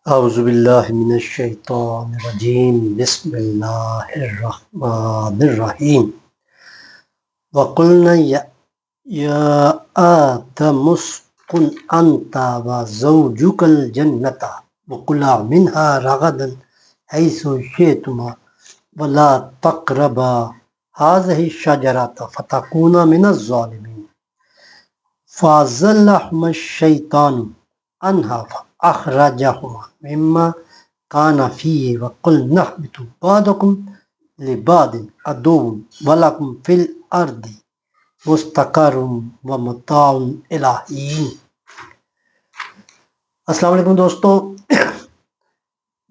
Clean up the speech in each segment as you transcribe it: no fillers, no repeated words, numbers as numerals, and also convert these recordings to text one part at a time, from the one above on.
اعوذ باللہ من الشیطان الرجیم بسم اللہ الرحمن الرحیم وقلنا یا آدم اسکن انت وزوجک الجنة وکلا منها رغدا حیث شئتما ولا تقربا هذه الشجرة فتكونا من الظالمین فأزلهما الشیطان عنها فأخرجهما مما كان فيه وقلنا اهبطوا بعضكم لبعض عدو ولكم في الأرض مستقر ومتاع إلى حين۔ السلام علیکم دوستو،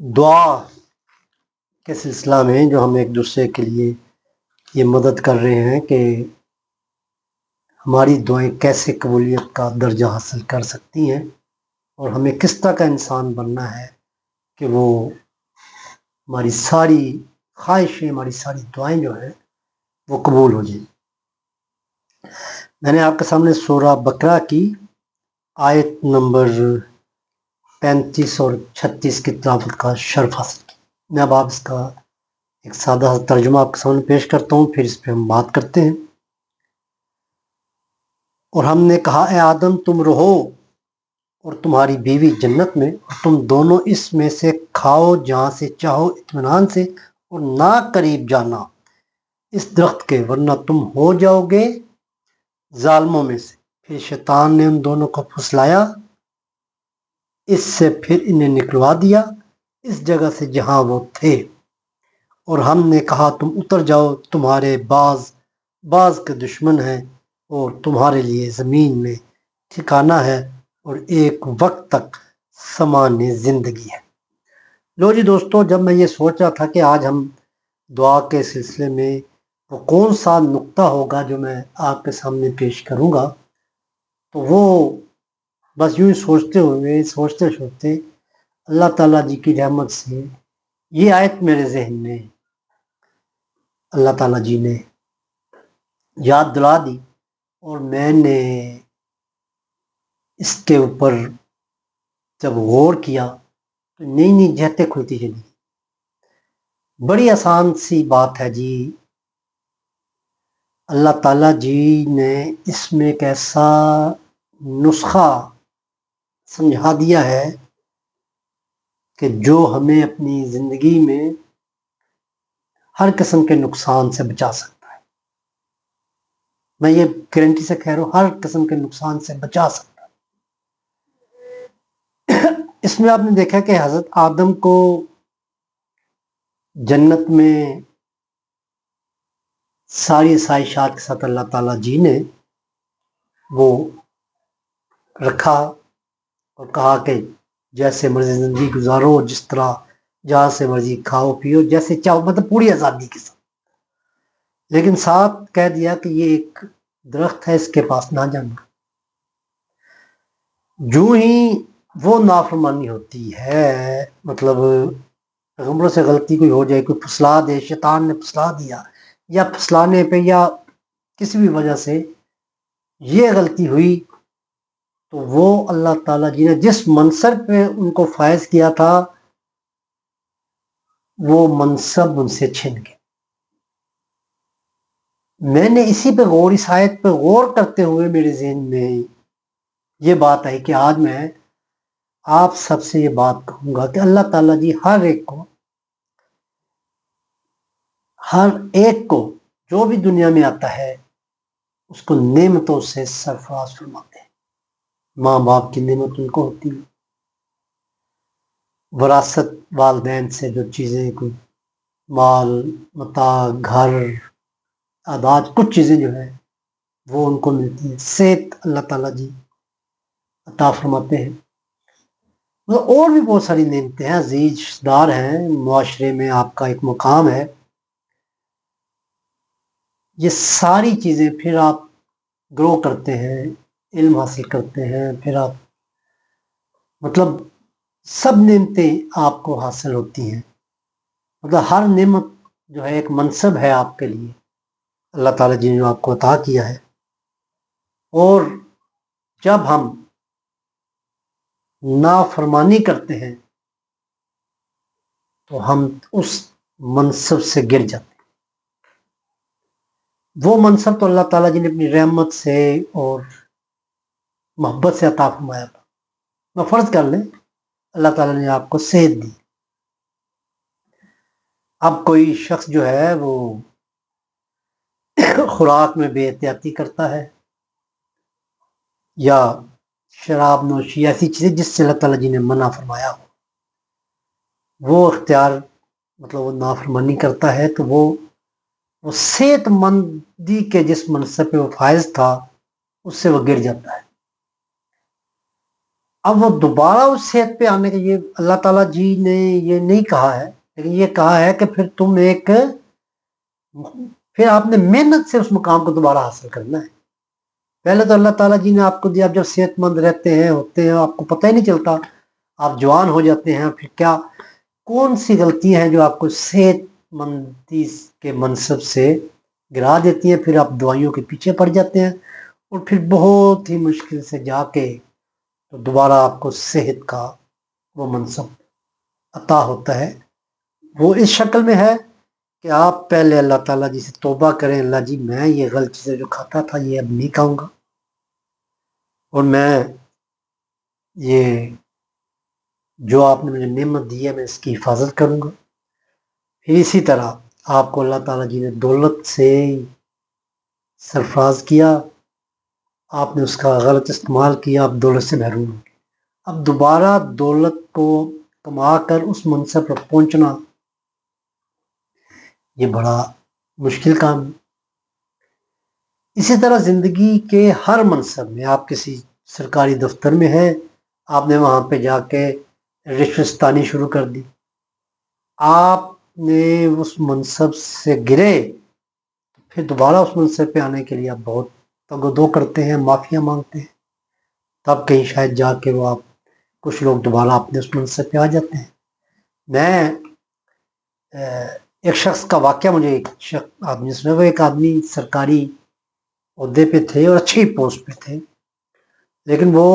دعا کے سلسلہ میں جو ہم ایک دوسرے کے لیے یہ مدد کر رہے ہیں کہ ہماری دعائیں کیسے قبولیت کا درجہ حاصل کر سکتی ہیں اور ہمیں کس طرح کا انسان بننا ہے کہ وہ ہماری ساری خواہشیں، ہماری ساری دعائیں جو ہیں وہ قبول ہو جائیں۔ میں نے آپ کے سامنے سورہ بقرہ کی آیت نمبر 35 اور 36 کی تلاوت کا شرف حاصل کی۔ میں اب آپ اس کا ایک سادہ ترجمہ آپ کے سامنے پیش کرتا ہوں، پھر اس پہ ہم بات کرتے ہیں۔ اور ہم نے کہا اے آدم تم رہو اور تمہاری بیوی جنت میں، اور تم دونوں اس میں سے کھاؤ جہاں سے چاہو اطمینان سے، اور نہ قریب جانا اس درخت کے ورنہ تم ہو جاؤ گے ظالموں میں سے۔ پھر شیطان نے ان دونوں کو پھسلایا، اس سے پھر انہیں نکلوا دیا اس جگہ سے جہاں وہ تھے، اور ہم نے کہا تم اتر جاؤ، تمہارے بعض کے دشمن ہیں اور تمہارے لیے زمین میں ٹھکانہ ہے اور ایک وقت تک سامان زندگی ہے۔ لو جی دوستو، جب میں یہ سوچ رہا تھا کہ آج ہم دعا کے سلسلے میں وہ کون سا نقطہ ہوگا جو میں آپ کے سامنے پیش کروں گا، تو وہ بس یوں ہی سوچتے اللہ تعالیٰ جی کی رحمت سے یہ آیت میرے ذہن میں اللہ تعالیٰ جی نے یاد دلا دی، اور میں نے اس کے اوپر جب غور کیا تو نئی جہتیں کھلتی چلی۔ بڑی آسان سی بات ہے جی، اللہ تعالیٰ جی نے اس میں ایک ایسا نسخہ سمجھا دیا ہے کہ جو ہمیں اپنی زندگی میں ہر قسم کے نقصان سے بچا سکتا ہے۔ میں یہ گارنٹی سے کہہ رہا ہوں، ہر قسم کے نقصان سے بچا سکتا ہے۔ اس میں آپ نے دیکھا کہ حضرت آدم کو جنت میں ساری آسائشات کے ساتھ اللہ تعالیٰ جی نے وہ رکھا اور کہا کہ جیسے مرضی زندگی گزارو، جس طرح جہاں سے مرضی کھاؤ پیو، جیسے چاہو، مطلب پوری آزادی کے ساتھ۔ لیکن ساتھ کہہ دیا کہ یہ ایک درخت ہے، اس کے پاس نہ جانا۔ جو ہی وہ نافرمانی ہوتی ہے، مطلب پیغمبروں سے غلطی کوئی ہو جائے، کوئی پھسلا دے، شیطان نے پھسلا دیا، یا پھسلانے پہ یا کسی بھی وجہ سے یہ غلطی ہوئی، تو وہ اللہ تعالیٰ جی نے جس منصب پہ ان کو فائز کیا تھا وہ منصب ان سے چھن گیا۔ میں نے اسی پہ غور، اس آیت پہ غور کرتے ہوئے میرے ذہن میں یہ بات آئی کہ آج میں آپ سب سے یہ بات کہوں گا کہ اللہ تعالیٰ جی ہر ایک کو جو بھی دنیا میں آتا ہے اس کو نعمتوں سے سرفراز فرماتے ہیں۔ ماں باپ کی نعمت ان کو ہوتی ہے، وراثت والدین سے جو چیزیں، کوئی مال متاع، گھر، اعداد، کچھ چیزیں جو ہیں وہ ان کو ملتی ہیں۔ صحت اللہ تعالیٰ جی عطا فرماتے ہیں، اور بھی بہت ساری نعمتیں ہیں، عزیز رشتہ دار ہیں، معاشرے میں آپ کا ایک مقام ہے۔ یہ ساری چیزیں پھر آپ گرو کرتے ہیں، علم حاصل کرتے ہیں، پھر آپ مطلب سب نعمتیں آپ کو حاصل ہوتی ہیں۔ مطلب ہر نعمت جو ہے ایک منصب ہے آپ کے لیے، اللہ تعالیٰ جی نے جو آپ کو عطا کیا ہے۔ اور جب ہم نافرمانی کرتے ہیں تو ہم اس منصب سے گر جاتے ہیں۔ وہ منصب تو اللہ تعالیٰ جی نے اپنی رحمت سے اور محبت سے عطا فرمایا تھا۔ میں فرض کر لیں اللہ تعالیٰ نے آپ کو صحت دی، اب کوئی شخص جو ہے وہ خوراک میں بے احتیاطی کرتا ہے یا شراب نوشی ایسی چیزیں جس سے اللہ تعالیٰ جی نے منع فرمایا ہو، وہ اختیار مطلب وہ نافرمانی کرتا ہے، تو وہ صحت مندی کے جس منصب پہ وہ فائز تھا اس سے وہ گر جاتا ہے۔ اب وہ دوبارہ اس صحت پہ آنے کا یہ اللہ تعالیٰ جی نے یہ نہیں کہا ہے، لیکن یہ کہا ہے کہ پھر آپ نے محنت سے اس مقام کو دوبارہ حاصل کرنا ہے۔ پہلے تو اللہ تعالیٰ جی نے آپ کو دیا، آپ جب صحت مند رہتے ہیں ہوتے ہیں آپ کو پتہ ہی نہیں چلتا، آپ جوان ہو جاتے ہیں، پھر کیا کون سی غلطیاں ہیں جو آپ کو صحت مندی کے منصب سے گرا دیتی ہیں، پھر آپ دوائیوں کے پیچھے پڑ جاتے ہیں اور پھر بہت ہی مشکل سے جا کے تو دوبارہ آپ کو صحت کا وہ منصب عطا ہوتا ہے۔ وہ اس شکل میں ہے کہ آپ پہلے اللہ تعالیٰ جی سے توبہ کریں، اللہ جی میں یہ غلط چیزیں جو کھاتا تھا یہ اب نہیں کھاؤں گا، اور میں یہ جو آپ نے مجھے نعمت دی ہے میں اس کی حفاظت کروں گا۔ پھر اسی طرح آپ کو اللہ تعالیٰ جی نے دولت سے سرفراز کیا، آپ نے اس کا غلط استعمال کیا، آپ دولت سے محروم ہو گئے۔ اب دوبارہ دولت کو کما کر اس منصب پر پہنچنا یہ بڑا مشکل کام ہے۔ اسی طرح زندگی کے ہر منصب میں، آپ کسی سرکاری دفتر میں ہیں، آپ نے وہاں پہ جا کے رشوت ستانی شروع کر دی، آپ نے اس منصب سے گرے، پھر دوبارہ اس منصب پہ آنے کے لیے آپ بہت تگ و دو کرتے ہیں، معافیاں مانگتے ہیں، تب کہیں شاید جا کے وہ آپ کچھ لوگ دوبارہ اپنے اس منصب پہ آ جاتے ہیں۔ میں ایک شخص کا واقعہ مجھے ایک آدمی سنا، وہ ایک آدمی سرکاری عہدے پہ تھے اور اچھی پوسٹ پہ تھے، لیکن وہ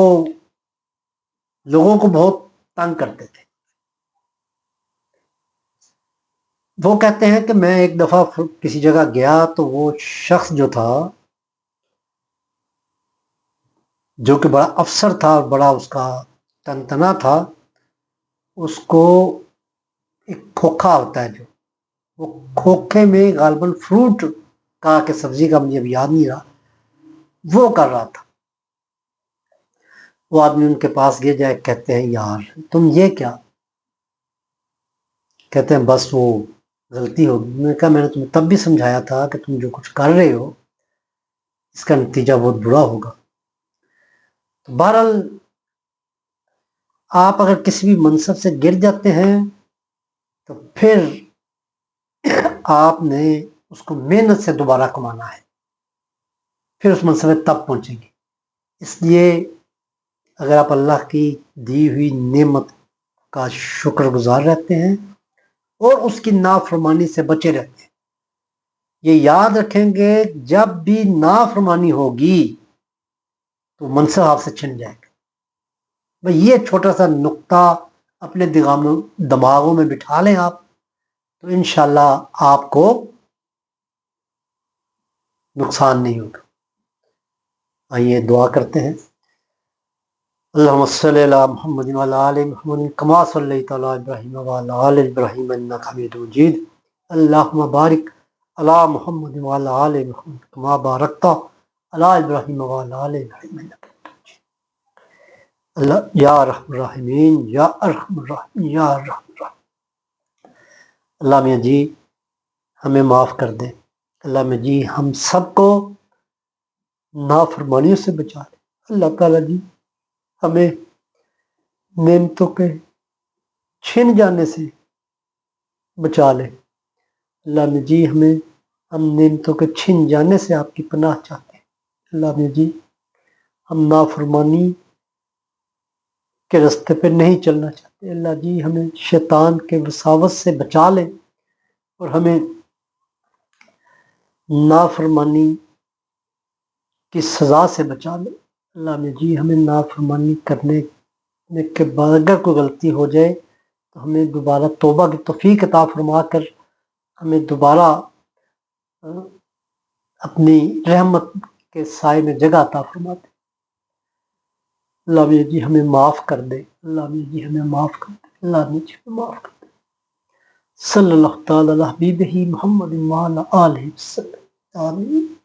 لوگوں کو بہت تنگ کرتے تھے۔ وہ کہتے ہیں کہ میں ایک دفعہ کسی جگہ گیا تو وہ شخص جو تھا، جو کہ بڑا افسر تھا اور بڑا اس کا تنتنا تھا، اس کو ایک کھوکھا ہوتا ہے جو وہ کھوکھے میں غالباً فروٹ کا کہ سبزی کا مجھے اب یاد نہیں رہا، وہ کر رہا تھا۔ وہ آدمی ان کے پاس گئے، جائے کہتے ہیں یار تم یہ کیا؟ کہتے ہیں بس وہ غلطی ہوگی۔ میں نے کہا میں نے تمہیں تب بھی سمجھایا تھا کہ تم جو کچھ کر رہے ہو اس کا نتیجہ بہت برا ہوگا۔ تو بہرحال آپ اگر کسی بھی منصب سے گر جاتے ہیں تو پھر آپ نے اس کو محنت سے دوبارہ کمانا ہے، پھر اس منصب میں تب پہنچیں گے۔ اس لیے اگر آپ اللہ کی دی ہوئی نعمت کا شکر گزار رہتے ہیں اور اس کی نافرمانی سے بچے رہتے ہیں، یہ یاد رکھیں گے جب بھی نافرمانی ہوگی تو منصب آپ سے چھن جائے گا۔ بھئی یہ چھوٹا سا نقطہ اپنے دماغوں میں بٹھا لیں آپ، تو انشاءاللہ آپ کو نقصان نہیں ہوگا۔ آئیے دعا کرتے ہیں۔ اللہم صلی علی محمد وعلی آل محمد کما صلیت علی ابراہیم وعلی آل ابراہیم انک حمید مجید۔ اللہم بارک علی محمد وعلی آل محمد کما بارکت علی ابراہیم وعلی آل ابراہیم انک حمید مجید۔ اللہ یا ارحم الراحمین، یا ارحم الراحمین، یا ارحم الراحمین۔ اللہ میاں جی ہمیں معاف کر دیں، اللہ میاں جی ہم سب کو نافرمانیوں سے بچا لیں، اللہ تعالیٰ جی ہمیں نعمتوں کے چھن جانے سے بچا لے۔ اللہ میاں جی ہم نعمتوں کے چھن جانے سے آپ کی پناہ چاہتے ہیں۔ اللہ میاں جی ہم نافرمانی کے راستے پہ نہیں چلنا چاہتے، اللہ جی ہمیں شیطان کے وساوس سے بچا لے اور ہمیں نافرمانی کی سزا سے بچا لے۔ اللہ میاں جی ہمیں نافرمانی کرنے کے بعد اگر کوئی غلطی ہو جائے تو ہمیں دوبارہ توبہ کی توفیق عطا فرما کر ہمیں دوبارہ اپنی رحمت کے سائے میں جگہ عطا فرما دے۔ اللہ میاں جی ہمیں معاف کر دے، اللہ میاں جی ہمیں معاف کر دے، اللہ میاں جی ہمیں معاف کر دے۔ صلی اللہ تعالی علی حبیبہ محمد وعلی آلہ وسلم، آمین۔